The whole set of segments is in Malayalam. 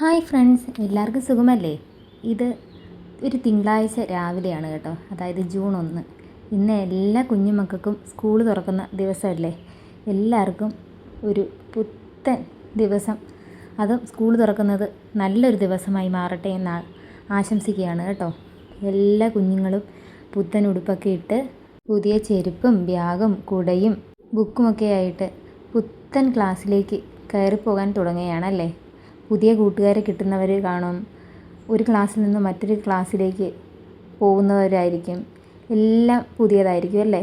ഹായ് ഫ്രണ്ട്സ്, എല്ലാവർക്കും സുഖമല്ലേ? ഇത് ഒരു തിങ്കളാഴ്ച രാവിലെയാണ് കേട്ടോ, അതായത് ജൂൺ 1. ഇന്ന് എല്ലാ കുഞ്ഞുമക്കൾക്കും സ്കൂൾ തുറക്കുന്ന ദിവസമല്ലേ. എല്ലാവർക്കും ഒരു പുത്തൻ ദിവസം, അതും സ്കൂൾ തുറക്കുന്നത് നല്ലൊരു ദിവസമായി മാറട്ടെ എന്ന് ആശംസിക്കുകയാണ് കേട്ടോ. എല്ലാ കുഞ്ഞുങ്ങളും പുത്തൻ ഉടുപ്പൊക്കെ ഇട്ട് പുതിയ ചെരുപ്പും ബാഗും കുടയും ബുക്കുമൊക്കെ ആയിട്ട് പുത്തൻ ക്ലാസ്സിലേക്ക് കയറിപ്പോകാൻ തുടങ്ങുകയാണല്ലേ. പുതിയ കൂട്ടുകാരെ കിട്ടുന്നവർ കാണും, ഒരു ക്ലാസ്സിൽ നിന്ന് മറ്റൊരു ക്ലാസ്സിലേക്ക് പോകുന്നവരായിരിക്കും, എല്ലാം പുതിയതായിരിക്കും അല്ലേ.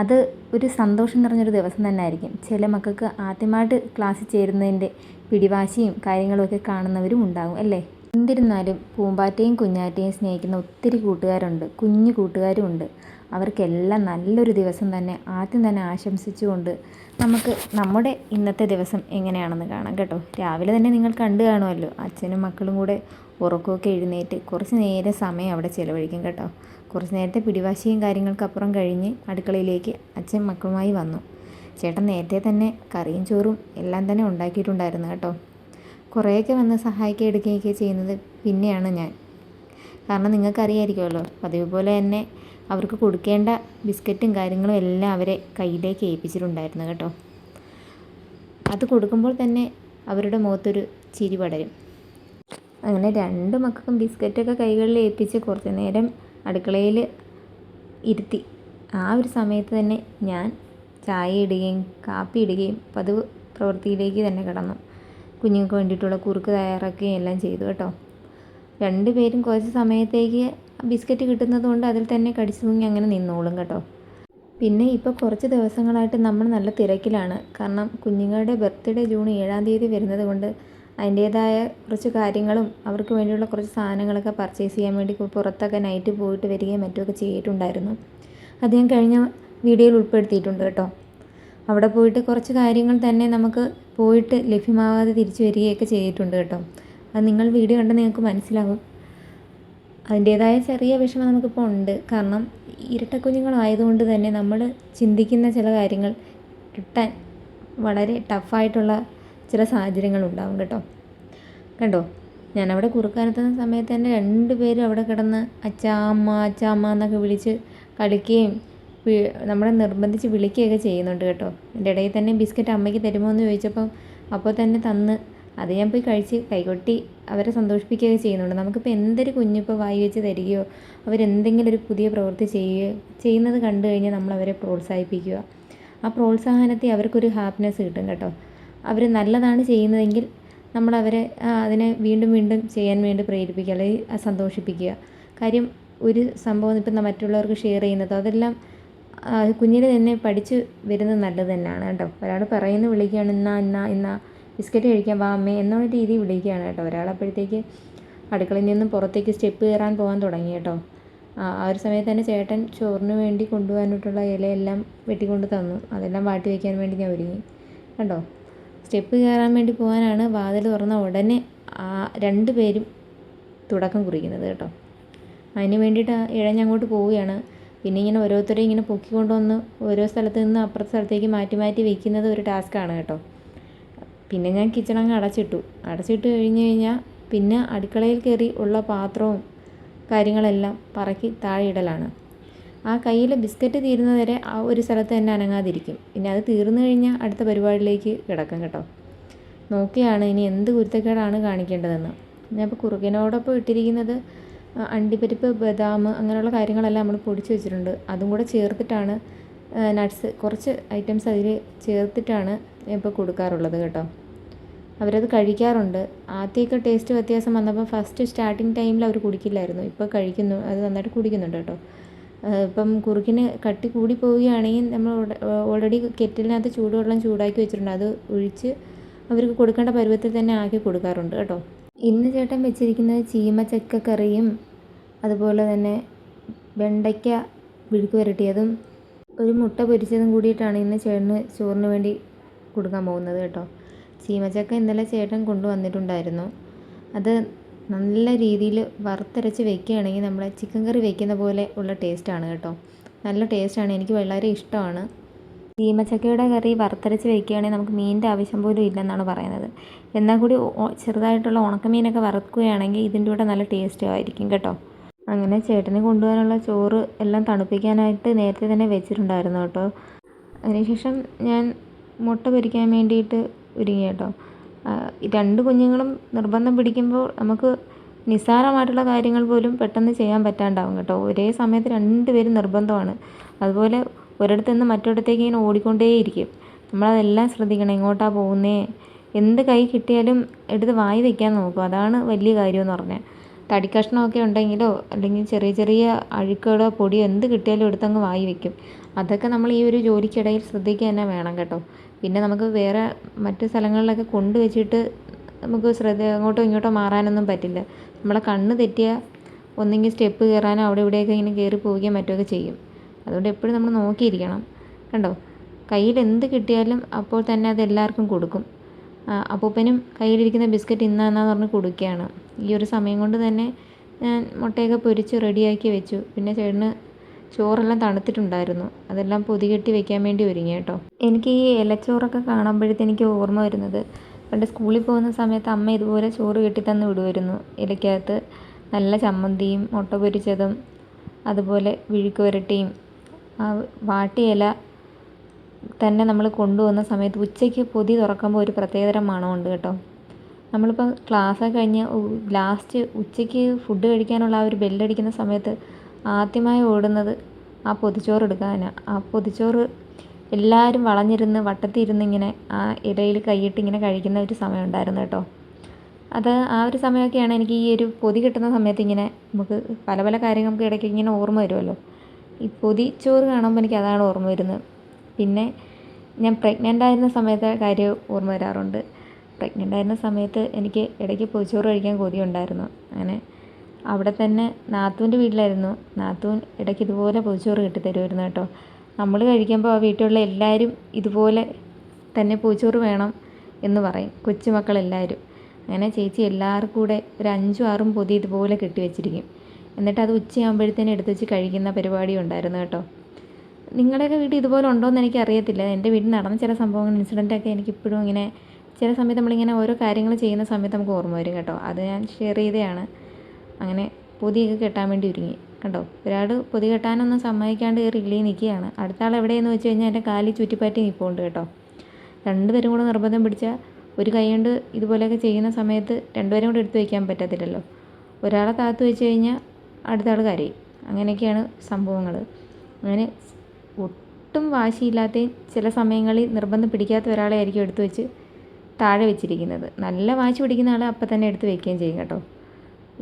അത് ഒരു സന്തോഷം നിറഞ്ഞൊരു ദിവസം തന്നെ ആയിരിക്കും. ചില മക്കൾക്ക് ആദ്യമായിട്ട് ക്ലാസ്സിൽ ചേരുന്നതിൻ്റെ പിടിവാശിയും കാര്യങ്ങളുമൊക്കെ കാണുന്നവരും ഉണ്ടാകും അല്ലേ. എന്നിരുന്നാലും പൂമ്പാറ്റയും കുഞ്ഞാറ്റയും സ്നേഹിക്കുന്ന ഒത്തിരി കൂട്ടുകാരുണ്ട്, കുഞ്ഞു കൂട്ടുകാരും ഉണ്ട്. അവർക്കെല്ലാം നല്ലൊരു ദിവസം തന്നെ ആദ്യം തന്നെ ആശംസിച്ചുകൊണ്ട് നമുക്ക് നമ്മുടെ ഇന്നത്തെ ദിവസം എങ്ങനെയാണെന്ന് കാണാം കേട്ടോ. രാവിലെ തന്നെ നിങ്ങൾ കണ്ടു കാണുമല്ലോ, അച്ഛനും മക്കളും കൂടെ ഉറക്കമൊക്കെ എഴുന്നേറ്റ് കുറച്ച് നേരം സമയം അവിടെ ചിലവഴിക്കും കേട്ടോ. കുറച്ച് നേരത്തെ പിടിവാശിയും കാര്യങ്ങൾക്കപ്പുറം കഴിഞ്ഞ് അടുക്കളയിലേക്ക് അച്ഛൻ മക്കളുമായി വന്നു. ചേട്ടൻ നേരത്തെ തന്നെ കറിയും ചോറും എല്ലാം തന്നെ ഉണ്ടാക്കിയിട്ടുണ്ടായിരുന്നു കേട്ടോ. കുറേയൊക്കെ വന്ന് സഹായിക്കുക എടുക്കുകയൊക്കെ ചെയ്യുന്നത് പിന്നെയാണ് ഞാൻ. കാരണം നിങ്ങൾക്കറിയായിരിക്കുമല്ലോ, പതിവ് പോലെ തന്നെ അവർക്ക് കൊടുക്കേണ്ട ബിസ്ക്കറ്റും കാര്യങ്ങളും എല്ലാം അവരെ കയ്യിലേക്ക് ഏൽപ്പിച്ചിട്ടുണ്ടായിരുന്നു കേട്ടോ. അത് കൊടുക്കുമ്പോൾ തന്നെ അവരുടെ മുഖത്തൊരു ചിരി പടരും. അങ്ങനെ രണ്ട് മക്കൾക്കും ബിസ്ക്കറ്റൊക്കെ കൈകളിൽ ഏൽപ്പിച്ച് കുറച്ച് നേരം അടുക്കളയിൽ ഇരുത്തി. ആ ഒരു സമയത്ത് തന്നെ ഞാൻ ചായ ഇടുകയും കാപ്പി ഇടുകയും പതിവ് പ്രവൃത്തിയിലേക്ക് തന്നെ കടന്നു. കുഞ്ഞുങ്ങൾക്ക് വേണ്ടിയിട്ടുള്ള കുറുക്ക് തയ്യാറാക്കുകയും എല്ലാം ചെയ്തു കേട്ടോ. രണ്ടുപേരും കുറച്ച് സമയത്തേക്ക് ബിസ്ക്കറ്റ് കിട്ടുന്നത് കൊണ്ട് അതിൽ തന്നെ കടിച്ചു തൂങ്ങി അങ്ങനെ നിന്നോളും കേട്ടോ. പിന്നെ ഇപ്പോൾ കുറച്ച് ദിവസങ്ങളായിട്ട് നമ്മൾ നല്ല തിരക്കിലാണ്. കാരണം കുഞ്ഞുങ്ങളുടെ ബർത്ത്ഡേ ജൂൺ 7-ാം തീയതി വരുന്നത് കൊണ്ട് അതിൻ്റേതായ കുറച്ച് കാര്യങ്ങളും അവർക്ക് വേണ്ടിയുള്ള കുറച്ച് സാധനങ്ങളൊക്കെ പർച്ചേസ് ചെയ്യാൻ വേണ്ടി പുറത്തൊക്കെ നൈറ്റ് പോയിട്ട് വരികയും മറ്റുമൊക്കെ ചെയ്തിട്ടുണ്ടായിരുന്നു. അത് ഞാൻ കഴിഞ്ഞ വീഡിയോയിൽ ഉൾപ്പെടുത്തിയിട്ടുണ്ട് കേട്ടോ. അവിടെ പോയിട്ട് കുറച്ച് കാര്യങ്ങൾ തന്നെ നമുക്ക് പോയിട്ട് ലഭ്യമാവാതെ തിരിച്ചു വരികയൊക്കെ ചെയ്തിട്ടുണ്ട് കേട്ടോ. അത് നിങ്ങൾ വീഡിയോ കണ്ടാൽ നിങ്ങൾക്ക് മനസ്സിലാകും. അതിൻ്റേതായ ചെറിയ വിഷമം നമുക്കിപ്പോൾ ഉണ്ട്. കാരണം ഇരട്ടക്കുഞ്ഞുങ്ങളായതുകൊണ്ട് തന്നെ നമ്മൾ ചിന്തിക്കുന്ന ചില കാര്യങ്ങൾ കിട്ടാൻ വളരെ ടഫായിട്ടുള്ള ചില സാഹചര്യങ്ങളുണ്ടാകും കേട്ടോ. കണ്ടോ, ഞാനവിടെ കുറുക്കാനെത്തുന്ന സമയത്ത് തന്നെ രണ്ടുപേരും അവിടെ കിടന്ന് അച്ഛാ അമ്മ എന്നൊക്കെ വിളിച്ച് കളിക്കുകയും നമ്മളെ നിർബന്ധിച്ച് വിളിക്കുകയൊക്കെ ചെയ്യുന്നുണ്ട് കേട്ടോ. എൻ്റെ ഇടയിൽ തന്നെ ബിസ്ക്കറ്റ് അമ്മയ്ക്ക് തരുമോ എന്ന് ചോദിച്ചപ്പം അപ്പോൾ തന്നെ തന്ന് അത് ഞാൻ പോയി കഴിച്ച് കൈകൊട്ടി അവരെ സന്തോഷിപ്പിക്കുകയൊക്കെ ചെയ്യുന്നുണ്ട്. നമുക്കിപ്പോൾ എന്തൊരു കുഞ്ഞിപ്പോൾ വായി വെച്ച് തരികയോ അവരെന്തെങ്കിലും ഒരു പുതിയ പ്രവൃത്തി ചെയ്യുന്നത് കണ്ടു കഴിഞ്ഞാൽ നമ്മളവരെ പ്രോത്സാഹിപ്പിക്കുക. ആ പ്രോത്സാഹനത്തിൽ അവർക്കൊരു ഹാപ്പിനെസ് കിട്ടും കേട്ടോ. അവർ നല്ലതാണ് ചെയ്യുന്നതെങ്കിൽ നമ്മളവരെ അതിനെ വീണ്ടും വീണ്ടും ചെയ്യാൻ വേണ്ടി പ്രേരിപ്പിക്കുക, അല്ലെങ്കിൽ സന്തോഷിപ്പിക്കുക. കാര്യം ഒരു സംഭവം ഇപ്പം മറ്റുള്ളവർക്ക് ഷെയർ ചെയ്യുന്നത് അതെല്ലാം കുഞ്ഞിൽ തന്നെ പഠിച്ച് വരുന്നത് നല്ലത് തന്നെയാണ് കേട്ടോ. ഒരാൾ പറയുന്ന വിളിക്കുകയാണ് ഇന്നാ ബിസ്ക്കറ്റ് കഴിക്കാൻ വാ അമ്മേ എന്നുള്ള രീതിയിൽ വിളിക്കുകയാണ് കേട്ടോ. ഒരാളപ്പോഴത്തേക്ക് അടുക്കളയിൽ നിന്നും പുറത്തേക്ക് സ്റ്റെപ്പ് കയറാൻ പോകാൻ തുടങ്ങി കേട്ടോ. ആ ഒരു സമയത്ത് തന്നെ ചേട്ടൻ ചോറിന് വേണ്ടി കൊണ്ടുപോകാനായിട്ടുള്ള ഇലയെല്ലാം വെട്ടിക്കൊണ്ട് തന്നു. അതെല്ലാം വാട്ടി വയ്ക്കാൻ വേണ്ടി ഞാൻ ഒരുങ്ങി കണ്ടോ. സ്റ്റെപ്പ് കയറാൻ വേണ്ടി പോകാനാണ് വാതിൽ തുറന്ന ഉടനെ ആ രണ്ടുപേരും തുടക്കം കുറിക്കുന്നത് കേട്ടോ. അതിന് വേണ്ടിയിട്ട് ഇഴഞ്ഞങ്ങോട്ട് പോവുകയാണ്. പിന്നെ ഇങ്ങനെ ഓരോരുത്തരെയും ഇങ്ങനെ പൊക്കിക്കൊണ്ടുവന്ന് ഓരോ സ്ഥലത്ത് നിന്ന് അപ്പുറത്തെ സ്ഥലത്തേക്ക് മാറ്റി മാറ്റി വയ്ക്കുന്നത് ഒരു ടാസ്ക്കാണ് കേട്ടോ. പിന്നെ ഞാൻ കിച്ചണങ്ങ് അടച്ചിട്ട് കഴിഞ്ഞ് കഴിഞ്ഞാൽ പിന്നെ അടുക്കളയിൽ കയറി ഉള്ള പാത്രവും കാര്യങ്ങളെല്ലാം പറക്കി താഴെ ഇടലാണ്. ആ കയ്യിൽ ബിസ്ക്കറ്റ് തീരുന്നവരെ ആ ഒരു സ്ഥലത്ത് തന്നെ അനങ്ങാതിരിക്കും. പിന്നെ അത് തീർന്നു കഴിഞ്ഞാൽ അടുത്ത പരിപാടിയിലേക്ക് കിടക്കും കേട്ടോ. നോക്കിയാണ് ഇനി എന്ത് കുരുത്തക്കേടാണ് കാണിക്കേണ്ടതെന്ന്. ഞാൻ ഇപ്പോൾ കുറുകിനോടൊപ്പം ഇട്ടിരിക്കുന്നത് അണ്ടിപ്പരിപ്പ് ബദാം അങ്ങനെയുള്ള കാര്യങ്ങളെല്ലാം നമ്മൾ പൊടിച്ച് വെച്ചിട്ടുണ്ട്. അതും കൂടെ ചേർത്തിട്ടാണ് നട്ട്സ് കുറച്ച് ഐറ്റംസ് അതിൽ ചേർത്തിട്ടാണ് ഇപ്പോൾ കൊടുക്കാറുള്ളത് കേട്ടോ. അവരത് കഴിക്കാറുണ്ട്. ആദ്യമൊക്കെ ടേസ്റ്റ് വ്യത്യാസം വന്നപ്പോൾ ഫസ്റ്റ് സ്റ്റാർട്ടിങ് ടൈമിൽ അവർ കുടിക്കില്ലായിരുന്നു. ഇപ്പോൾ കഴിക്കുന്നു, അത് നന്നായിട്ട് കുടിക്കുന്നുണ്ട് കേട്ടോ. ഇപ്പം കുറുക്കിന് കട്ടി കൂടി പോവുകയാണെങ്കിൽ നമ്മൾ ഓൾറെഡി കെറ്റിലിനകത്ത് ചൂടുവെള്ളം ചൂടാക്കി വെച്ചിട്ടുണ്ട്. അത് ഒഴിച്ച് അവർക്ക് കൊടുക്കേണ്ട പരുവത്തിൽ തന്നെ ആക്കി കൊടുക്കാറുണ്ട് കേട്ടോ. ഇന്ന് ചേട്ടൻ വെച്ചിരിക്കുന്നത് ചീമച്ചക്കക്കറിയും അതുപോലെ തന്നെ വെണ്ടയ്ക്ക വിഴുക്ക് വരട്ടിയതും ഒരു മുട്ട പൊരിച്ചതും കൂടിയിട്ടാണ് ഇന്ന് ചേട്ടന് ചോറിന് വേണ്ടി കൊടുക്കാൻ പോകുന്നത് കേട്ടോ. ചീമച്ചക്ക ഇന്നലെ ചേട്ടൻ കൊണ്ടുവന്നിട്ടുണ്ടായിരുന്നു. അത് നല്ല രീതിയിൽ വറുത്തരച്ച് വെക്കുകയാണെങ്കിൽ നമ്മൾ ചിക്കൻ കറി വെക്കുന്ന പോലെ ഉള്ള ടേസ്റ്റാണ് കേട്ടോ. നല്ല ടേസ്റ്റാണ്, എനിക്ക് വളരെ ഇഷ്ടമാണ്. ചീമച്ചക്കയുടെ കറി വറുത്തരച്ച് വയ്ക്കുകയാണെങ്കിൽ നമുക്ക് മീനിൻ്റെ ആവശ്യം പോലും ഇല്ലെന്നാണ് പറയുന്നത്. എന്നാൽ കൂടി ചെറുതായിട്ടുള്ള ഉണക്കമീനൊക്കെ വറുക്കുകയാണെങ്കിൽ ഇതിൻ്റെ കൂടെ നല്ല ടേസ്റ്റും ആയിരിക്കും കേട്ടോ. അങ്ങനെ ചേട്ടന് കൊണ്ടുപോകാനുള്ള ചോറ് എല്ലാം തണുപ്പിക്കാനായിട്ട് നേരത്തെ തന്നെ വെച്ചിട്ടുണ്ടായിരുന്നു കേട്ടോ. അതിനുശേഷം ഞാൻ മുട്ട പൊരിക്കാൻ വേണ്ടിയിട്ട് ഒരുങ്ങി കേട്ടോ. രണ്ട് കുഞ്ഞുങ്ങളും നിർബന്ധം പിടിക്കുമ്പോൾ നമുക്ക് നിസ്സാരമായിട്ടുള്ള കാര്യങ്ങൾ പോലും പെട്ടെന്ന് ചെയ്യാൻ പറ്റാണ്ടാവും കേട്ടോ. ഒരേ സമയത്ത് രണ്ടുപേരും നിർബന്ധമാണ്. അതുപോലെ ഒരിടത്തു നിന്ന് മറ്റൊരിടത്തേക്ക് ഇങ്ങനെ ഓടിക്കൊണ്ടേയിരിക്കും. നമ്മളതെല്ലാം ശ്രദ്ധിക്കണം. എങ്ങോട്ടാണ് പോകുന്നേ, എന്ത് കൈ കിട്ടിയാലും എടുത്ത് വായി വയ്ക്കാൻ നോക്കും. അതാണ് വലിയ കാര്യമെന്ന് പറഞ്ഞാൽ. തടിക്കഷ്ണമൊക്കെ ഉണ്ടെങ്കിലോ അല്ലെങ്കിൽ ചെറിയ ചെറിയ അഴുക്കുകളോ പൊടിയോ എന്ത് കിട്ടിയാലും എടുത്തങ്ങ് വായി വയ്ക്കും. അതൊക്കെ നമ്മൾ ഈ ഒരു ജോലിക്കിടയിൽ ശ്രദ്ധിക്കുക തന്നെ വേണം കേട്ടോ. പിന്നെ നമുക്ക് വേറെ മറ്റ് സ്ഥലങ്ങളിലൊക്കെ കൊണ്ടുവച്ചിട്ട് നമുക്ക് അങ്ങോട്ടോ ഇങ്ങോട്ടോ മാറാനൊന്നും പറ്റില്ല. നമ്മളെ കണ്ണ് തെറ്റിയാൽ ഒന്നെങ്കിൽ സ്റ്റെപ്പ് കയറാനോ അവിടെ ഇവിടെയൊക്കെ ഇങ്ങനെ കയറി പോവുകയും മറ്റുമൊക്കെ ചെയ്യും. അതുകൊണ്ട് എപ്പോഴും നമ്മൾ നോക്കിയിരിക്കണം കണ്ടോ. കയ്യിൽ എന്ത് കിട്ടിയാലും അപ്പോൾ തന്നെ അത് എല്ലാവർക്കും കൊടുക്കും. അപ്പൂപ്പനും കയ്യിലിരിക്കുന്ന ബിസ്ക്കറ്റ് ഇന്നാന്ന് പറഞ്ഞ് കൊടുക്കുകയാണ്. ഈ ഒരു സമയം കൊണ്ട് തന്നെ ഞാൻ മുട്ടയൊക്കെ പൊരിച്ച് റെഡിയാക്കി വെച്ചു. പിന്നെ ചേട്ടന് ചോറെല്ലാം തണുത്തിട്ടുണ്ടായിരുന്നു. അതെല്ലാം പൊതികെട്ടി വെക്കാൻ വേണ്ടി ഒരുങ്ങി കേട്ടോ. എനിക്ക് ഈ ഇലച്ചോറൊക്കെ കാണുമ്പോഴത്തേക്ക് ഓർമ്മ വരുന്നത് പണ്ട് സ്കൂളിൽ പോകുന്ന സമയത്ത് അമ്മ ഇതുപോലെ ചോറ് കെട്ടി തന്ന് വിടുമായിരുന്നു. ഇലയ്ക്കകത്ത് നല്ല ചമ്മന്തിയും മുട്ട പൊരിച്ചതും അതുപോലെ വിഴുക്ക് വരട്ടിയും വാട്ടിയ ഇല തന്നെ നമ്മൾ കൊണ്ടുപോകുന്ന സമയത്ത് ഉച്ചയ്ക്ക് പൊതി തുറക്കുമ്പോൾ ഒരു പ്രത്യേകതരം മണമുണ്ട് കേട്ടോ. നമ്മളിപ്പോൾ ക്ലാസ്സൊക്കെ കഴിഞ്ഞ് ലാസ്റ്റ് ഉച്ചയ്ക്ക് ഫുഡ് കഴിക്കാനുള്ള ആ ഒരു ബെല്ലടിക്കുന്ന സമയത്ത് ആദ്യമായി ഓടുന്നത് ആ പൊതിച്ചോറ് എടുക്കാനാണ്. ആ പൊതിച്ചോറ് എല്ലാവരും വളഞ്ഞിരുന്ന് വട്ടത്തിരുന്ന് ഇങ്ങനെ ആ ഇലയിൽ കൈയിട്ട് ഇങ്ങനെ കഴിക്കുന്ന ഒരു സമയം ഉണ്ടായിരുന്നു കേട്ടോ. അത് ആ ഒരു സമയമൊക്കെയാണ് എനിക്ക് ഈ ഒരു പൊതി കിട്ടുന്ന സമയത്ത് ഇങ്ങനെ നമുക്ക് പല പല കാര്യങ്ങൾ നമുക്ക് ഇടയ്ക്ക് ഇങ്ങനെ ഓർമ്മ വരുമല്ലോ. ഈ പൊതിച്ചോറ് കാണുമ്പോൾ എനിക്ക് അതാണ് ഓർമ്മ വരുന്നത്. പിന്നെ ഞാൻ പ്രഗ്നൻ്റ് ആയിരുന്ന സമയത്തെ കാര്യം ഓർമ്മ വരാറുണ്ട്. പ്രഗ്നൻ്റ് ആയിരുന്ന സമയത്ത് എനിക്ക് ഇടയ്ക്ക് പൊതിച്ചോറ് കഴിക്കാൻ കൊതിയുണ്ടായിരുന്നു. അങ്ങനെ അവിടെ തന്നെ നാത്തൂൻ്റെ വീട്ടിലായിരുന്നു. നാത്തൂൻ ഇടയ്ക്ക് ഇതുപോലെ പൊതിച്ചോറ് കിട്ടിത്തരുമായിരുന്നു കേട്ടോ. നമ്മൾ കഴിക്കുമ്പോൾ ആ വീട്ടിലുള്ള എല്ലാവരും ഇതുപോലെ തന്നെ പൊതിച്ചോറ് വേണം എന്ന് പറയും, കൊച്ചുമക്കളെല്ലാവരും. അങ്ങനെ ചേച്ചി എല്ലാവർക്കും കൂടെ ഒരു 5-6 പൊതി ഇതുപോലെ കെട്ടി വെച്ചിരിക്കും. എന്നിട്ട് അത് ഉച്ചയാകുമ്പോഴത്തേനും എടുത്ത് വെച്ച് കഴിക്കുന്ന പരിപാടി ഉണ്ടായിരുന്നു കേട്ടോ. നിങ്ങളുടെയൊക്കെ വീട്ടിൽ ഇതുപോലെ ഉണ്ടോയെന്ന് എനിക്കറിയത്തില്ല. എൻ്റെ വീട്ടിൽ നടന്ന ചില സംഭവങ്ങൾ ഇൻസിഡൻറ്റൊക്കെ എനിക്കിപ്പോഴും ഇങ്ങനെ ചില സമയത്ത് നമ്മളിങ്ങനെ ഓരോ കാര്യങ്ങൾ ചെയ്യുന്ന സമയത്ത് നമുക്ക് ഓർമ്മ വരും കേട്ടോ. അത് ഞാൻ ഷെയർ ചെയ്തതാണ്. അങ്ങനെ പൊതിയൊക്കെ കെട്ടാൻ വേണ്ടി ഒരുങ്ങി കണ്ടോ. ഒരാൾ പൊതി കെട്ടാനൊന്നും സമ്മതിക്കാണ്ട് റിലീ നിൽക്കുകയാണ്. അടുത്ത ആൾ എവിടെയെന്ന് വെച്ച് കഴിഞ്ഞാൽ എൻ്റെ കാലിൽ ചുറ്റിപ്പറ്റി നിൽപ്പുണ്ട് കേട്ടോ. രണ്ടുപേരും കൂടെ നിർബന്ധം പിടിച്ചാൽ ഒരു കൈ കൊണ്ട് ഇതുപോലെയൊക്കെ ചെയ്യുന്ന സമയത്ത് രണ്ടുപേരും കൂടെ എടുത്ത് വയ്ക്കാൻ പറ്റത്തില്ലല്ലോ. ഒരാളെ താത്ത് വെച്ച് കഴിഞ്ഞാൽ അടുത്ത ആൾ കരയും. അങ്ങനെയൊക്കെയാണ് സംഭവങ്ങൾ. അങ്ങനെ ഒട്ടും വാശിയില്ലാത്ത ചില സമയങ്ങളിൽ നിർബന്ധം പിടിക്കാത്ത ഒരാളെ ആയിരിക്കും എടുത്തു വെച്ച് താഴെ വെച്ചിരിക്കുന്നത്. നല്ല വാശി പിടിക്കുന്ന ആളെ അപ്പം തന്നെ എടുത്ത് വെക്കുകയും ചെയ്യും കേട്ടോ.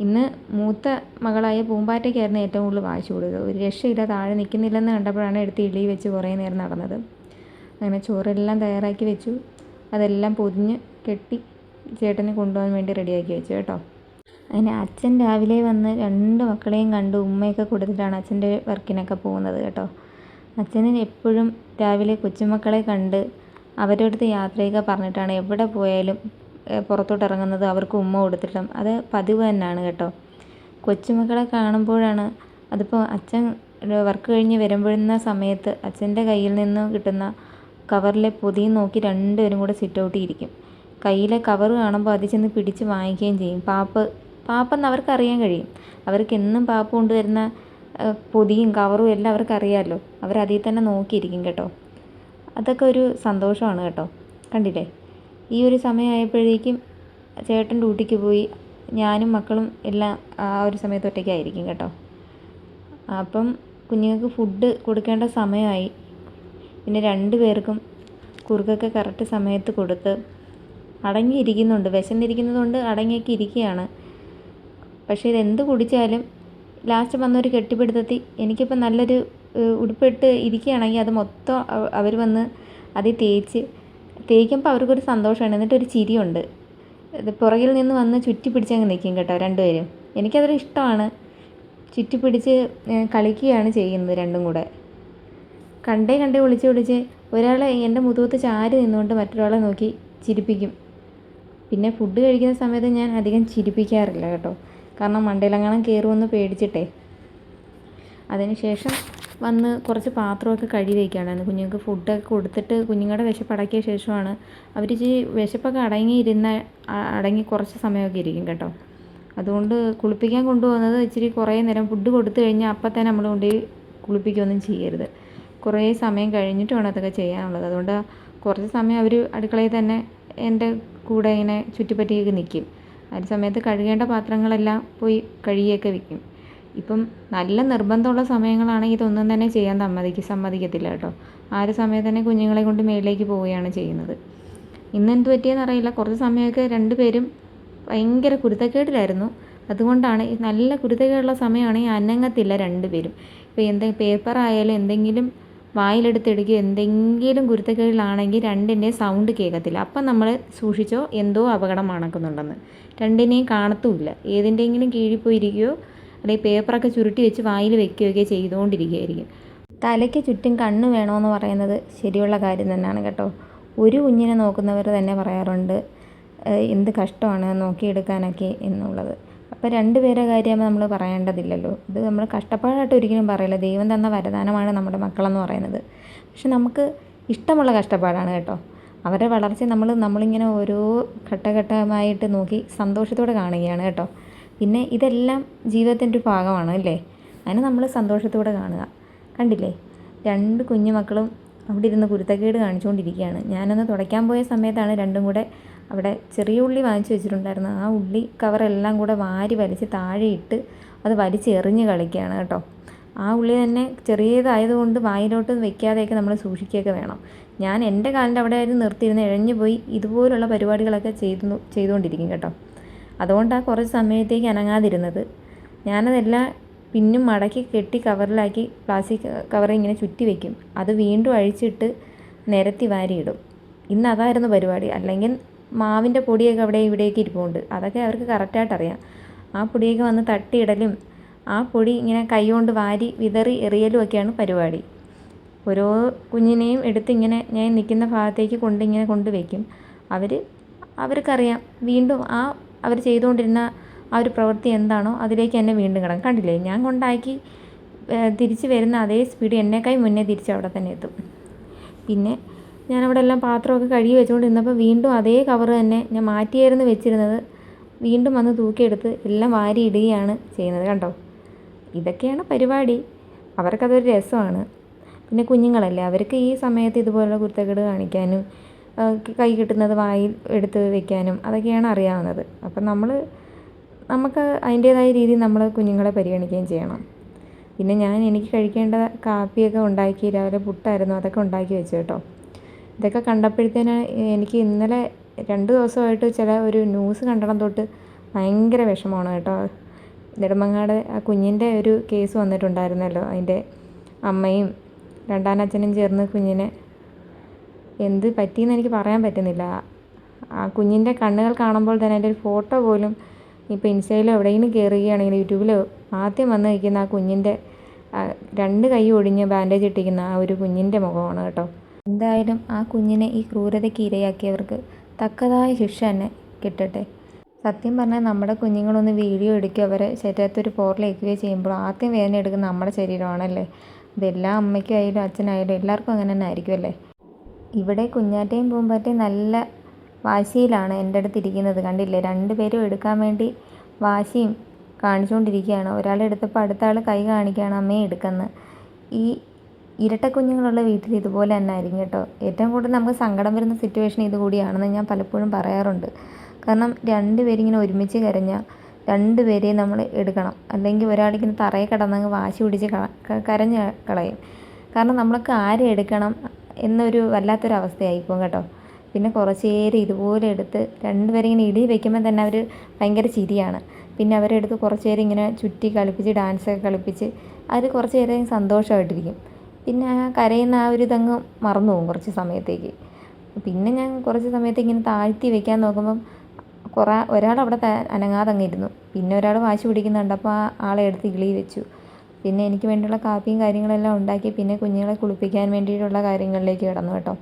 ഇന്ന് മൂത്ത മകളായ പൂമ്പാറ്റയ്ക്കായിരുന്നു ഏറ്റവും കൂടുതൽ വാശി കൊടുക്കുക. ഒരു രക്ഷയില്ല, താഴെ നിൽക്കുന്നില്ലെന്ന് കണ്ടപ്പോഴാണ് എടുത്ത് ഇളി വെച്ച് കുറേ നേരം നടന്നത്. അങ്ങനെ ചോറെല്ലാം തയ്യാറാക്കി വെച്ചു. അതെല്ലാം പൊതിഞ്ഞ് കെട്ടി ചേട്ടന് കൊണ്ടുപോകാൻ വേണ്ടി റെഡിയാക്കി വെച്ചു കേട്ടോ. അങ്ങനെ അച്ഛൻ രാവിലെ വന്ന് 2 മക്കളെയും കണ്ട് ഉമ്മയൊക്കെ കൊടുത്തിട്ടാണ് അച്ഛൻ്റെ വർക്കിനൊക്കെ പോകുന്നത് കേട്ടോ. അച്ഛന് എപ്പോഴും രാവിലെ കൊച്ചുമക്കളെ കണ്ട് അവരുടെ അടുത്ത് യാത്രയൊക്കെ പറഞ്ഞിട്ടാണ് എവിടെ പോയാലും പുറത്തോട്ട് ഇറങ്ങുന്നത്. അവർക്ക് ഉമ്മ കൊടുത്തിട്ടും അത് പതിവ് തന്നെയാണ് കേട്ടോ. കൊച്ചുമക്കളെ കാണുമ്പോഴാണ് അതിപ്പോൾ അച്ഛൻ വർക്ക് കഴിഞ്ഞ് വരുമ്പോഴുന്ന സമയത്ത് അച്ഛൻ്റെ കയ്യിൽ നിന്ന് കിട്ടുന്ന കവറിലെ പൊതിയും നോക്കി രണ്ടുപേരും കൂടെ സിറ്റ് ഔട്ടിയിരിക്കും. കയ്യിലെ കവർ കാണുമ്പോൾ അതിൽ ചെന്ന് പിടിച്ച് വാങ്ങിക്കുകയും ചെയ്യും. പാപ്പെന്ന് അവർക്ക് അറിയാൻ കഴിയും. അവർക്ക് എന്നും പാപ്പ് കൊണ്ടുവരുന്ന പൊതിയും കവറും എല്ലാം അവർക്കറിയാമല്ലോ. അവരതിൽ തന്നെ നോക്കിയിരിക്കും കേട്ടോ. അതൊക്കെ ഒരു സന്തോഷമാണ് കേട്ടോ. കണ്ടില്ലേ, ഈ ഒരു സമയമായപ്പോഴേക്കും ചേട്ടൻ ഡ്യൂട്ടിക്ക് പോയി. ഞാനും മക്കളും എല്ലാം ആ ഒരു സമയത്ത് ഒറ്റയ്ക്കായിരിക്കും കേട്ടോ. അപ്പം കുഞ്ഞുങ്ങൾക്ക് ഫുഡ് കൊടുക്കേണ്ട സമയമായി. പിന്നെ 2 പേർക്കും കുറുക്കൊക്കെ കറക്റ്റ് സമയത്ത് കൊടുത്ത് അടങ്ങിയിരിക്കുന്നുണ്ട്. വിശന്നിരിക്കുന്നത് കൊണ്ട് അടങ്ങിയൊക്കെ ഇരിക്കുകയാണ്. പക്ഷേ ഇതെന്ത് കുടിച്ചാലും ലാസ്റ്റ് വന്നൊരു കെട്ടിപ്പിടുത്തത്തിൽ എനിക്കിപ്പോൾ നല്ലൊരു ഉടുപ്പിട്ട് ഇരിക്കുകയാണെങ്കിൽ അത് മൊത്തം അവർ വന്ന് അതിൽ തേക്കുമ്പോൾ അവർക്കൊരു സന്തോഷമാണ്. എന്നിട്ടൊരു ചിരിയുണ്ട്. പുറകിൽ നിന്ന് വന്ന് ചുറ്റി പിടിച്ചങ്ങ് നിൽക്കും കേട്ടോ 2 പേരും. എനിക്കതൊരു ഇഷ്ടമാണ്. ചുറ്റി പിടിച്ച് കളിക്കുകയാണ് ചെയ്യുന്നത് 2ഉം കൂടെ. കണ്ടേ വിളിച്ച് ഒരാളെ എൻ്റെ മുതുകത്ത് ചാരി നിന്നുകൊണ്ട് മറ്റൊരാളെ നോക്കി ചിരിപ്പിക്കും. പിന്നെ ഫുഡ് കഴിക്കുന്ന സമയത്ത് ഞാൻ അധികം ചിരിപ്പിക്കാറില്ല കേട്ടോ. കാരണം മണ്ടയിലെങ്ങാനും കയറുമെന്ന് പേടിച്ചിട്ടേ. അതിനുശേഷം വന്ന് കുറച്ച് പാത്രമൊക്കെ കഴുകി വയ്ക്കുകയാണ്. കുഞ്ഞുങ്ങൾക്ക് ഫുഡൊക്കെ കൊടുത്തിട്ട് കുഞ്ഞുങ്ങളുടെ വിശപ്പ് അടക്കിയ ശേഷമാണ് അവർ വിശപ്പൊക്കെ അടങ്ങി കുറച്ച് സമയമൊക്കെ ഇരിക്കും കേട്ടോ. അതുകൊണ്ട് കുളിപ്പിക്കാൻ കൊണ്ടുപോകുന്നത് ഇച്ചിരി കുറേ നേരം ഫുഡ് കൊടുത്തു കഴിഞ്ഞാൽ അപ്പം തന്നെ നമ്മൾ കൊണ്ടുപോയി കുളിപ്പിക്കുകയൊന്നും ചെയ്യരുത്. കുറേ സമയം കഴിഞ്ഞിട്ട് വേണം അതൊക്കെ ചെയ്യാനുള്ളത്. അതുകൊണ്ട് കുറച്ച് സമയം അവർ അടുക്കളയിൽ തന്നെ എൻ്റെ കൂടെ ഇങ്ങനെ ചുറ്റിപ്പറ്റിയൊക്കെ നിൽക്കും. ആ സമയത്ത് കഴുകേണ്ട പാത്രങ്ങളെല്ലാം പോയി കഴുകിയൊക്കെ വയ്ക്കും. ഇപ്പം നല്ല നിർബന്ധമുള്ള സമയങ്ങളാണെങ്കിൽ ഇതൊന്നും തന്നെ ചെയ്യാൻ സമ്മതിക്കത്തില്ല കേട്ടോ. ആ ഒരു സമയത്ത് തന്നെ കുഞ്ഞുങ്ങളെ കൊണ്ട് മേളിലേക്ക് പോവുകയാണ് ചെയ്യുന്നത്. ഇന്നെന്ത് പറ്റിയെന്ന് അറിയില്ല, കുറച്ച് സമയമൊക്കെ രണ്ടുപേരും ഭയങ്കര കുരുത്തക്കേടിലായിരുന്നു. അതുകൊണ്ടാണ് നല്ല കുരുത്തക്കേടുള്ള സമയമാണെങ്കിൽ അനങ്ങത്തില്ല രണ്ടുപേരും. ഇപ്പോൾ പേപ്പറായാലും എന്തെങ്കിലും വായിലെടുത്തിടുകയോ എന്തെങ്കിലും കുരുത്തക്കേടിലാണെങ്കിൽ രണ്ടിൻ്റെയും സൗണ്ട് കേൾക്കത്തില്ല. അപ്പം നമ്മൾ സൂക്ഷിച്ചോ എന്തോ അപകടം മണക്കുന്നുണ്ടെന്ന്. രണ്ടിനെയും കാണത്തുമില്ല. ഏതിൻ്റെയെങ്കിലും കീഴിൽ പോയിരിക്കുകയോ അല്ലെങ്കിൽ പേപ്പറൊക്കെ ചുരുട്ടി വെച്ച് വായിൽ വെക്കുകയൊക്കെ ചെയ്തുകൊണ്ടിരിക്കുകയായിരിക്കും. തലയ്ക്ക് ചുറ്റും കണ്ണ് വേണമെന്ന് പറയുന്നത് ശരിയുള്ള കാര്യം തന്നെയാണ് കേട്ടോ. ഒരു കുഞ്ഞിനെ നോക്കുന്നവർ തന്നെ പറയാറുണ്ട് എന്ത് കഷ്ടമാണ് നോക്കിയെടുക്കാനൊക്കെ എന്നുള്ളത്. അപ്പോൾ രണ്ടുപേരെ കാര്യമാകുമ്പോൾ നമ്മൾ പറയേണ്ടതില്ലല്ലോ. ഇത് നമ്മൾ കഷ്ടപ്പാടായിട്ട് ഒരിക്കലും പറയില്ല. ദൈവം തന്ന വരദാനമാണ് നമ്മുടെ മക്കളെന്ന് പറയുന്നത്. പക്ഷെ നമുക്ക് ഇഷ്ടമുള്ള കഷ്ടപ്പാടാണ് കേട്ടോ. അവരുടെ വളർച്ച നമ്മളിങ്ങനെ ഓരോ ഘട്ടമായിട്ട് നോക്കി സന്തോഷത്തോടെ കാണുകയാണ് കേട്ടോ. പിന്നെ ഇതെല്ലാം ജീവിതത്തിൻ്റെ ഒരു ഭാഗമാണ് അല്ലേ. അതിന് നമ്മൾ സന്തോഷത്തോടെ കാണുക. കണ്ടില്ലേ, രണ്ട് കുഞ്ഞു മക്കളും അവിടെ ഇരുന്ന് കുരുത്തക്കേട് കാണിച്ചുകൊണ്ടിരിക്കുകയാണ്. ഞാനൊന്ന് തുടയ്ക്കാൻ പോയ സമയത്താണ് രണ്ടും കൂടെ അവിടെ ചെറിയ ഉള്ളി വാങ്ങിച്ചു വെച്ചിട്ടുണ്ടായിരുന്നു. ആ ഉള്ളി കവറെല്ലാം കൂടെ വാരി വലിച്ച് താഴെ ഇട്ട് അത് വലിച്ചെറിഞ്ഞ് കളിക്കുകയാണ് കേട്ടോ. ആ ഉള്ളി തന്നെ ചെറിയതായതുകൊണ്ട് വായിലോട്ട് വെക്കാതെയൊക്കെ നമ്മൾ സൂക്ഷിക്കുകയൊക്കെ വേണം. ഞാൻ എൻ്റെ കാലിൻ്റെ അവിടെ ആയിരുന്നു നിർത്തിയിരുന്ന് ഇഴഞ്ഞു പോയി ഇതുപോലുള്ള പരിപാടികളൊക്കെ ചെയ്തുകൊണ്ടിരിക്കും കേട്ടോ. അതുകൊണ്ടാണ് കുറച്ച് സമയത്തേക്ക് അനങ്ങാതിരുന്നത്. ഞാനതെല്ലാം പിന്നും മടക്കി കെട്ടി കവറിലാക്കി പ്ലാസ്റ്റിക് കവർ ഇങ്ങനെ ചുറ്റി വയ്ക്കും. അത് വീണ്ടും അഴിച്ചിട്ട് നിരത്തി വാരിയിടും. ഇന്ന് അതായിരുന്നു പരിപാടി. അല്ലെങ്കിൽ മാവിൻ്റെ പൊടിയൊക്കെ അവിടെ ഇവിടെയൊക്കെ ഇരിപ്പുണ്ട്. അതൊക്കെ അവർക്ക് കറക്റ്റായിട്ട് അറിയാം. ആ പൊടിയൊക്കെ വന്ന് തട്ടിയിടലും ആ പൊടി ഇങ്ങനെ കൈകൊണ്ട് വാരി വിതറി എറിയലും ഒക്കെയാണ് പരിപാടി. ഓരോ കുഞ്ഞിനെയും എടുത്ത് ഇങ്ങനെ ഞാൻ നിൽക്കുന്ന ഭാഗത്തേക്ക് ഇങ്ങനെ കൊണ്ടുവയ്ക്കും. അവർക്കറിയാം വീണ്ടും അവർ ചെയ്തുകൊണ്ടിരുന്ന ആ ഒരു പ്രവൃത്തി എന്താണോ അതിലേക്ക് എന്നെ വീണ്ടും കിടക്കും. കണ്ടില്ലേ, ഞാൻ കൊണ്ടാക്കി തിരിച്ച് വരുന്ന അതേ സ്പീഡ് എന്നേക്കാൾ മുന്നേ തിരിച്ച് അവിടെ തന്നെ എത്തും. പിന്നെ ഞാനവിടെ എല്ലാം പാത്രമൊക്കെ കഴുകി വെച്ചുകൊണ്ടിരുന്നപ്പോൾ വീണ്ടും അതേ കവർ തന്നെ ഞാൻ മാറ്റിയായിരുന്നു വെച്ചിരുന്നത് വീണ്ടും വന്ന് തൂക്കിയെടുത്ത് എല്ലാം വാരി ഇടുകയാണ് ചെയ്യുന്നത്. കണ്ടോ, ഇതൊക്കെയാണ് പരിപാടി. അവർക്കതൊരു രസമാണ്. പിന്നെ കുഞ്ഞുങ്ങളല്ലേ, അവർക്ക് ഈ സമയത്ത് ഇതുപോലുള്ള കുരുത്തക്കേട് കാണിക്കാനും കൈ കിട്ടുന്നത് വായിൽ എടുത്ത് വെക്കാനും അതൊക്കെയാണ് അറിയാവുന്നത്. അപ്പം നമുക്ക് അതിൻ്റേതായ രീതിയിൽ നമ്മൾ കുഞ്ഞുങ്ങളെ പരിഗണിക്കുകയും ചെയ്യണം. പിന്നെ എനിക്ക് കഴിക്കേണ്ട കാപ്പിയൊക്കെ ഉണ്ടാക്കി, രാവിലെ പുട്ടായിരുന്നു, അതൊക്കെ ഉണ്ടാക്കി വെച്ചു കേട്ടോ. ഇതൊക്കെ കണ്ടപ്പോഴത്തേന് എനിക്ക് ഇന്നലെ 2 ദിവസമായിട്ട് ഒരു ന്യൂസ് കണ്ടിടം തൊട്ട് ഭയങ്കര വിഷമമാണ് കേട്ടോ. നെടുമങ്ങാട് ആ കുഞ്ഞിൻ്റെ ഒരു കേസ് വന്നിട്ടുണ്ടായിരുന്നല്ലോ. അതിൻ്റെ അമ്മയും രണ്ടാനച്ഛനും ചേർന്ന് കുഞ്ഞിനെ എന്ത് പറ്റിയെന്ന് എനിക്ക് പറയാൻ പറ്റുന്നില്ല. ആ കുഞ്ഞിൻ്റെ കണ്ണുകൾ കാണുമ്പോൾ തന്നെ അതിൻ്റെ ഒരു ഫോട്ടോ പോലും ഇപ്പോൾ ഇൻസ്റ്റയിലോ എവിടെയെങ്കിലും കയറുകയാണെങ്കിൽ യൂട്യൂബിലോ ആദ്യം വന്ന് നിൽക്കുന്ന ആ കുഞ്ഞിൻ്റെ 2 കൈ ഒടിഞ്ഞ് ബാൻഡേജ് ഇട്ടിരിക്കുന്ന ആ ഒരു കുഞ്ഞിൻ്റെ മുഖമാണ് കേട്ടോ. എന്തായാലും ആ കുഞ്ഞിനെ ഈ ക്രൂരതയ്ക്ക് ഇരയാക്കിയവർക്ക് തക്കതായ ശിക്ഷ തന്നെ കിട്ടട്ടെ. സത്യം പറഞ്ഞാൽ നമ്മുടെ കുഞ്ഞുങ്ങളൊന്ന് വീഡിയോ എടുക്കുക അവരെ ശരീരത്തൊരു പോറലേക്കുകയോ ചെയ്യുമ്പോൾ ആദ്യം വേദന എടുക്കുന്ന നമ്മുടെ ശരീരമാണല്ലേ. ഇതെല്ലാ അമ്മയ്ക്കായാലും അച്ഛനായാലും എല്ലാവർക്കും അങ്ങനെ തന്നെ ആയിരിക്കുമല്ലേ. ഇവിടെ കുഞ്ഞാറ്റയും പൂമ്പാറ്റയും നല്ല വാശിയിലാണ് എൻ്റെ അടുത്ത് ഇരിക്കുന്നത്. കണ്ടില്ലേ, 2 പേരും എടുക്കാൻ വേണ്ടി വാശിയും കാണിച്ചുകൊണ്ടിരിക്കുകയാണ്. ഒരാളെടുത്തപ്പോൾ അടുത്ത ആൾ കൈ കാണിക്കുകയാണ് അമ്മയെ എടുക്കുന്നത്. ഈ ഇരട്ടക്കുഞ്ഞുങ്ങളുള്ള വീട്ടിൽ ഇതുപോലെ തന്നെ ആയിരിക്കും കേട്ടോ. ഏറ്റവും കൂടുതൽ നമുക്ക് സങ്കടം വരുന്ന സിറ്റുവേഷൻ ഇതുകൂടിയാണെന്ന് ഞാൻ പലപ്പോഴും പറയാറുണ്ട്. കാരണം 2 പേരിങ്ങനെ ഒരുമിച്ച് കരഞ്ഞാൽ 2 പേരെയും നമ്മൾ എടുക്കണം. അല്ലെങ്കിൽ ഒരാളിങ്ങനെ തറയിൽ കിടന്നങ്ങ് വാശി പിടിച്ച് കരഞ്ഞ് കളയും. കാരണം നമ്മൾക്ക് ആരെ എടുക്കണം എന്നൊരു വല്ലാത്തൊരവസ്ഥയായിപ്പോകും കേട്ടോ. പിന്നെ കുറച്ച് നേരം ഇതുപോലെ എടുത്ത് 2 പേരെ ഇങ്ങനെ ഇടി വയ്ക്കുമ്പോൾ തന്നെ അവർ ഭയങ്കര ചിരിയാണ്. പിന്നെ അവരെടുത്ത് കുറച്ച് നേരം ഇങ്ങനെ ചുറ്റി കളിപ്പിച്ച് ഡാൻസൊക്കെ കളിപ്പിച്ച് അവർ കുറച്ച് നേരം സന്തോഷമായിട്ടിരിക്കും. പിന്നെ ആ കരയുന്ന ആ ഒരു ഇതങ്ങ് മറന്നു പോകും കുറച്ച് സമയത്തേക്ക്. പിന്നെ ഞാൻ കുറച്ച് സമയത്തേക്ക് ഇങ്ങനെ താഴ്ത്തി വെക്കാൻ നോക്കുമ്പം ഒരാളവിടെ അനങ്ങാതെ അങ്ങ് ഇരുന്നു. പിന്നെ ഒരാൾ വാശി പിടിക്കുന്നുണ്ട്. അപ്പോൾ ആ ആളെ എടുത്ത് ഇളി വെച്ചു. പിന്നെ എനിക്ക് വേണ്ടിയുള്ള കാപ്പിയും കാര്യങ്ങളെല്ലാം ഉണ്ടാക്കി പിന്നെ കുഞ്ഞുങ്ങളെ കുളിപ്പിക്കാൻ വേണ്ടിയിട്ടുള്ള കാര്യങ്ങളിലേക്ക് കിടന്നു കേട്ടോ.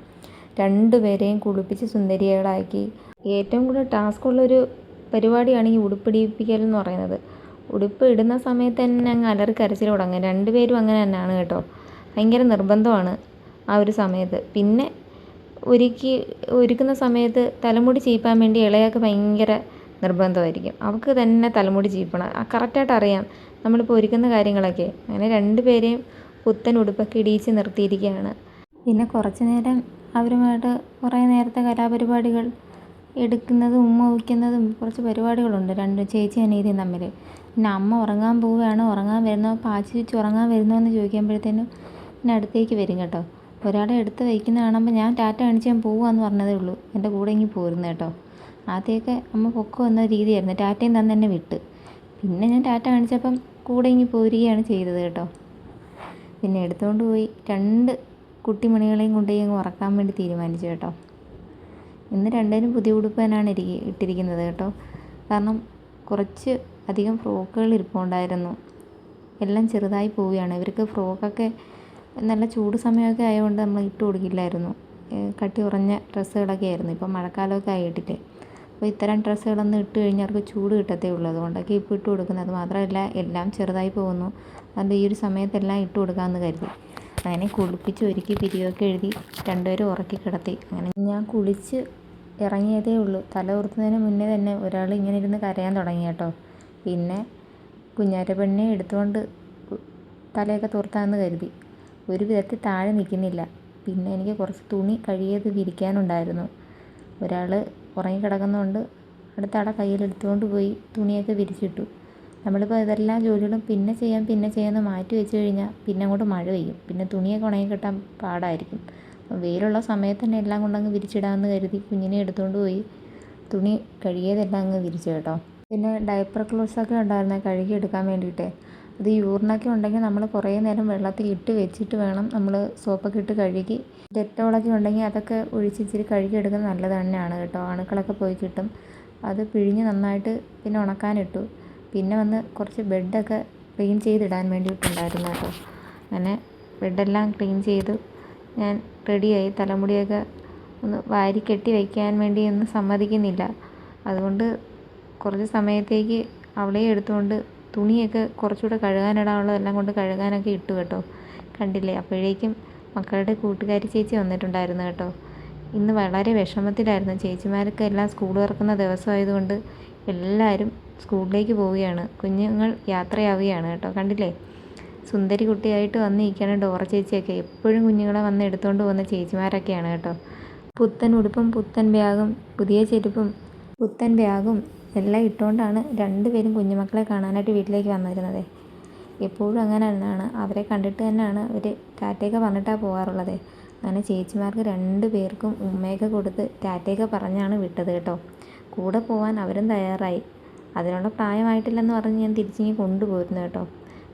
2 പേരെയും കുളിപ്പിച്ച് സുന്ദരികളാക്കി. ഏറ്റവും കൂടുതൽ ടാസ്ക്കുള്ളൊരു പരിപാടിയാണ് ഈ ഉടുപ്പിടിപ്പിക്കൽ എന്ന് പറയുന്നത്. ഉടുപ്പ് ഇടുന്ന സമയത്ത് തന്നെ അങ്ങ് അലറി കരച്ചിൽ തുടങ്ങും. 2 പേരും അങ്ങനെ തന്നെയാണ് കേട്ടോ. ഭയങ്കര നിർബന്ധമാണ് ആ ഒരു സമയത്ത്. പിന്നെ ഒരുക്കുന്ന സമയത്ത് തലമുടി ചീപ്പാൻ വേണ്ടി ഇളയാൾക്ക് ഭയങ്കര നിർബന്ധമായിരിക്കും. അവൾക്ക് തന്നെ തലമുടി ചീപ്പണം. കറക്റ്റായിട്ട് അറിയാം നമ്മളിപ്പോൾ ഒരുക്കുന്ന കാര്യങ്ങളൊക്കെ. അങ്ങനെ 2 പേരെയും പുത്തൻ ഉടുപ്പൊക്കെ ഇടിയിച്ച് നിർത്തിയിരിക്കുകയാണ്. പിന്നെ കുറച്ച് നേരം അവരുമായിട്ട് കുറേ നേരത്തെ കലാപരിപാടികൾ എടുക്കുന്നതും ഉമ്മ വയ്ക്കുന്നതും കുറച്ച് പരിപാടികളുണ്ട് ചേച്ചി അനിയത്തിയും തമ്മിൽ. പിന്നെ അമ്മ ഉറങ്ങാൻ പോവുകയാണോ, ഉറങ്ങാൻ വരുന്നോ, പാച്ചി വെച്ച് ഉറങ്ങാൻ വരുന്നോ എന്ന് ചോദിക്കുമ്പോഴത്തേനും പിന്നെ അടുത്തേക്ക് വരും കേട്ടോ. ഒരാളെ എടുത്ത് വയ്ക്കുന്ന കാണുമ്പോൾ ഞാൻ ടാറ്റ കാണിച്ച് ഞാൻ പോവാന്ന് പറഞ്ഞതേ ഉള്ളൂ, എൻ്റെ കൂടെ ഇങ്ങ് പോരുന്നു കേട്ടോ. ആദ്യമൊക്കെ അമ്മ പൊക്കം എന്ന രീതിയായിരുന്നു, ടാറ്റയും തന്നെ എന്നെ വിട്ട്. പിന്നെ ഞാൻ ടാറ്റ കാണിച്ചപ്പം കൂടെ ഇങ്ങ് പോരുകയാണ് ചെയ്തത് കേട്ടോ. പിന്നെ എടുത്തുകൊണ്ട് പോയി 2 കുട്ടിമണികളെയും കൊണ്ടുപോയി അങ്ങ് ഉറക്കാൻ വേണ്ടി തീരുമാനിച്ചു കേട്ടോ. ഇന്ന് 2 പുതിയ ഉടുപ്പ് തന്നെയാണ് ഇട്ടിരിക്കുന്നത് കേട്ടോ. കാരണം കുറച്ച് അധികം ഫ്രോക്കുകൾ ഇരിപ്പുണ്ടായിരുന്നു, എല്ലാം ചെറുതായി പോവുകയാണ്. ഇവർക്ക് ഫ്രോക്കൊക്കെ നല്ല ചൂട് സമയമൊക്കെ ആയതുകൊണ്ട് നമ്മൾ ഇട്ട് കൊടുക്കില്ലായിരുന്നു. കട്ടി കുറഞ്ഞ ഡ്രസ്സുകളൊക്കെ ആയിരുന്നു. ഇപ്പം മഴക്കാലമൊക്കെ ആയിട്ടില്ലേ, അപ്പോൾ ഇത്തരം ഡ്രസ്സുകളൊന്നും ഇട്ട് കഴിഞ്ഞാൽ അവർക്ക് ചൂട് കിട്ടത്തേ ഉള്ളൂ. അതുകൊണ്ടൊക്കെ ഇപ്പോൾ ഇട്ട് കൊടുക്കുന്നത്. അത് മാത്രമല്ല എല്ലാം ചെറുതായി പോകുന്നു, അതുകൊണ്ട് ഈ ഒരു സമയത്തെല്ലാം ഇട്ട് കൊടുക്കാമെന്ന് കരുതി. അങ്ങനെ കുളിപ്പിച്ച് ഒരുക്കി പിരിയൊക്കെ എഴുതി 2 പേരും ഉറക്കി കിടത്തി. അങ്ങനെ ഞാൻ കുളിച്ച് ഇറങ്ങിയതേ ഉള്ളൂ. തല ഉറുത്തുന്നതിന് മുന്നേ തന്നെ ഒരാൾ ഇങ്ങനെ ഇരുന്ന് കരയാൻ തുടങ്ങി കേട്ടോ. പിന്നെ കുഞ്ഞാറ്റ പെണ്ണിനെ എടുത്തുകൊണ്ട് തലയൊക്കെ തുറത്താമെന്ന് കരുതി. ഒരു വിധത്തിൽ താഴെ നിൽക്കുന്നില്ല. പിന്നെ എനിക്ക് കുറച്ച് തുണി കഴുകിയത് വിരിക്കാനുണ്ടായിരുന്നു. ഒരാൾ ഉറങ്ങിക്കിടക്കുന്നതുകൊണ്ട് അടുത്ത ആളെ കയ്യിലെടുത്തുകൊണ്ട് പോയി തുണിയൊക്കെ വിരിച്ചിട്ടു. നമ്മളിപ്പോൾ ഇതെല്ലാം ജോലികളും പിന്നെ ചെയ്യാമെന്ന് മാറ്റി വെച്ച് കഴിഞ്ഞാൽ പിന്നെ അങ്ങോട്ട് മഴ പെയ്യും. പിന്നെ തുണിയൊക്കെ ഉണങ്ങി കിട്ടാൻ പാടായിരിക്കും. വെയിലുള്ള സമയത്ത് തന്നെ എല്ലാം കൊണ്ടങ്ങ് വിരിച്ചിടാമെന്ന് കരുതി കുഞ്ഞിനെ എടുത്തുകൊണ്ട് പോയി തുണി കഴുകിയതെല്ലാം അങ്ങ് വിരിച്ചു കേട്ടോ. പിന്നെ ഡയപ്പർ ക്ലോത്ത്സൊക്കെ ഉണ്ടായിരുന്നു കഴുകി എടുക്കാൻ വേണ്ടിയിട്ട്. അത് യൂറിനൊക്കെ ഉണ്ടെങ്കിൽ നമ്മൾ കുറേ നേരം വെള്ളത്തിൽ ഇട്ട് വെച്ചിട്ട് വേണം നമ്മൾ സോപ്പൊക്കെ ഇട്ട് കഴുകി. ഡെറ്റോളൊക്കെ ഉണ്ടെങ്കിൽ അതൊക്കെ ഒഴിച്ച് ഇച്ചിരി കഴുകി എടുക്കുന്നത് നല്ലത് തന്നെയാണ് കേട്ടോ. അണുക്കളൊക്കെ പോയി കിട്ടും. അത് പിഴിഞ്ഞ് നന്നായിട്ട് പിന്നെ ഉണക്കാനിട്ടു. പിന്നെ വന്ന് കുറച്ച് ബെഡൊക്കെ ക്ലീൻ ചെയ്തിടാൻ വേണ്ടിയിട്ടുണ്ടായിരുന്നു കേട്ടോ. അങ്ങനെ ബെഡെല്ലാം ക്ലീൻ ചെയ്തു ഞാൻ റെഡിയായി. തലമുടിയൊക്കെ ഒന്ന് വാരി കെട്ടി വയ്ക്കാൻ വേണ്ടി ഒന്നും സമ്മതിക്കുന്നില്ല. അതുകൊണ്ട് കുറച്ച് സമയത്തേക്ക് അവളെ എടുത്തുകൊണ്ട് തുണിയൊക്കെ കുറച്ചുകൂടെ കഴുകാനിടാനുള്ളതെല്ലാം കൊണ്ട് കഴുകാനൊക്കെ ഇട്ടു കേട്ടോ. കണ്ടില്ലേ, അപ്പോഴേക്കും മക്കളുടെ കൂട്ടുകാരി ചേച്ചി വന്നിട്ടുണ്ടായിരുന്നു കേട്ടോ. ഇന്ന് വളരെ വിഷമത്തിലായിരുന്നു. ചേച്ചിമാർക്ക് എല്ലാം സ്കൂൾ തുറക്കുന്ന ദിവസമായതുകൊണ്ട് എല്ലാവരും സ്കൂളിലേക്ക് പോവുകയാണ്. കുഞ്ഞുങ്ങൾ യാത്രയാവുകയാണ് കേട്ടോ. കണ്ടില്ലേ, സുന്ദരി കുട്ടിയായിട്ട് വന്നിരിക്കുകയാണ് ഡോറ ചേച്ചിയൊക്കെ. എപ്പോഴും കുഞ്ഞുങ്ങളെ വന്ന് എടുത്തുകൊണ്ട് പോകുന്ന ചേച്ചിമാരൊക്കെയാണ് കേട്ടോ. പുത്തൻ ഉടുപ്പും പുത്തൻ ബാഗും പുതിയ ചെരുപ്പും പുത്തൻ ബാഗും എല്ലാം ഇട്ടുകൊണ്ടാണ് 2 പേരും കുഞ്ഞുമക്കളെ കാണാനായിട്ട് വീട്ടിലേക്ക് വന്നിരുന്നത്. എപ്പോഴും അങ്ങനെ തന്നെയാണ്, അവരെ കണ്ടിട്ട് തന്നെയാണ് അവർ ടാറ്റയൊക്കെ പറഞ്ഞിട്ടാണ് പോകാറുള്ളത്. അങ്ങനെ ചേച്ചിമാർക്ക് 2 പേർക്കും ഉമ്മയൊക്കെ കൊടുത്ത് ടാറ്റയൊക്കെ പറഞ്ഞാണ് വിട്ടത് കേട്ടോ. കൂടെ പോകാൻ അവരും തയ്യാറായി. അതിനുള്ള പ്രായമായിട്ടില്ലെന്ന് പറഞ്ഞ് ഞാൻ തിരിച്ചിങ്ങി കൊണ്ടുപോയിരുന്നു കേട്ടോ.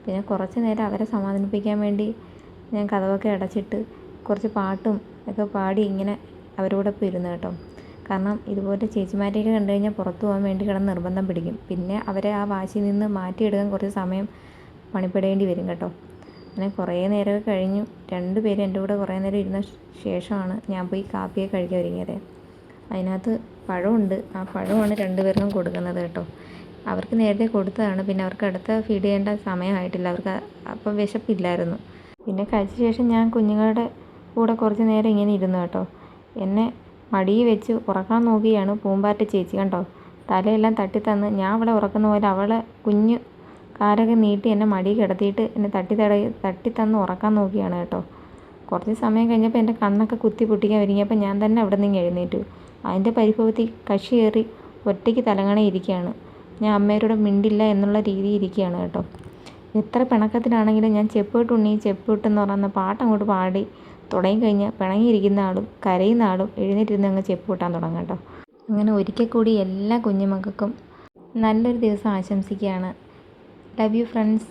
പിന്നെ കുറച്ച് നേരം അവരെ സമാധാനിപ്പിക്കാൻ വേണ്ടി ഞാൻ കതവൊക്കെ അടച്ചിട്ട് കുറച്ച് പാട്ടും ഒക്കെ പാടി ഇങ്ങനെ അവരോടൊപ്പം ഇരുന്നു കേട്ടോ. കാരണം ഇതുപോലെ ചേച്ചിമാരെയൊക്കെ കണ്ടു കഴിഞ്ഞാൽ പുറത്തു പോകാൻ വേണ്ടി കിടന്ന് നിർബന്ധം പിടിക്കും. പിന്നെ അവരെ ആ വാശിയിൽ നിന്ന് മാറ്റിയെടുക്കാൻ കുറച്ച് സമയം പണിപ്പെടേണ്ടി വരും കേട്ടോ. അങ്ങനെ കുറേ നേരമൊക്കെ കഴിഞ്ഞു. 2 പേരും എൻ്റെ കൂടെ കുറേ നേരം ഇരുന്ന ശേഷമാണ് ഞാൻ പോയി കാപ്പിയൊക്കെ കഴിക്കാൻ ഒരുങ്ങിയത്. അതിനകത്ത് പഴമുണ്ട്, ആ പഴമാണ് 2 പേർക്കും കൊടുക്കുന്നത് കേട്ടോ. അവർക്ക് നേരത്തെ കൊടുത്തതാണ്. പിന്നെ അവർക്ക് അടുത്ത ഫീഡ് ചെയ്യേണ്ട സമയമായിട്ടില്ല, അവർക്ക് അപ്പം വിശപ്പില്ലായിരുന്നു. പിന്നെ കഴിച്ച ശേഷം ഞാൻ കുഞ്ഞുങ്ങളുടെ കൂടെ കുറച്ച് നേരം ഇങ്ങനെ ഇരുന്നു കേട്ടോ. എന്നെ മടിയിൽ വെച്ച് ഉറക്കാൻ നോക്കിയാണ് പൂമ്പാറ്റ ചേച്ചി കണ്ടോ. തലയെല്ലാം തട്ടിത്തന്ന് ഞാൻ അവളെ ഉറക്കുന്ന പോലെ അവളെ കുഞ്ഞ് കാലൊക്കെ നീട്ടി എന്നെ മടിയിൽ കിടത്തിയിട്ട് എന്നെ തട്ടിത്തന്ന് ഉറക്കാൻ നോക്കിയാണ് കേട്ടോ. കുറച്ച് സമയം കഴിഞ്ഞപ്പോൾ എൻ്റെ കണ്ണൊക്കെ കുത്തി പൊട്ടിക്കാൻ ഒരുങ്ങിയപ്പോൾ ഞാൻ തന്നെ അവിടെ നിന്ന് എഴുന്നേറ്റു. അതിൻ്റെ പരിഭവത്തിൽ കക്ഷി കയറി ഒറ്റയ്ക്ക് തലങ്ങണേ ഇരിക്കുകയാണ്. ഞാൻ അമ്മയോട് മിണ്ടില്ല എന്നുള്ള രീതിയിൽ ഇരിക്കുകയാണ് കേട്ടോ. എത്ര പിണക്കത്തിലാണെങ്കിലും ഞാൻ ചെപ്പിട്ട് ഉണ്ണി ചെപ്പിട്ടെന്ന് പറയുന്ന പാട്ടങ്ങോട്ട് പാടി തുടങ്ങിക്കഴിഞ്ഞാൽ പിണങ്ങിയിരിക്കുന്ന ആളും കരയുന്ന ആളും എഴുന്നേറ്റിരുന്ന് അങ്ങ് ചെപ്പ് കൂട്ടാൻ തുടങ്ങും കേട്ടോ. അങ്ങനെ ഒരിക്കൽ കൂടി എല്ലാ കുഞ്ഞുമക്കൾക്കും നല്ലൊരു ദിവസം ആശംസിക്കുകയാണ്. Love you friends.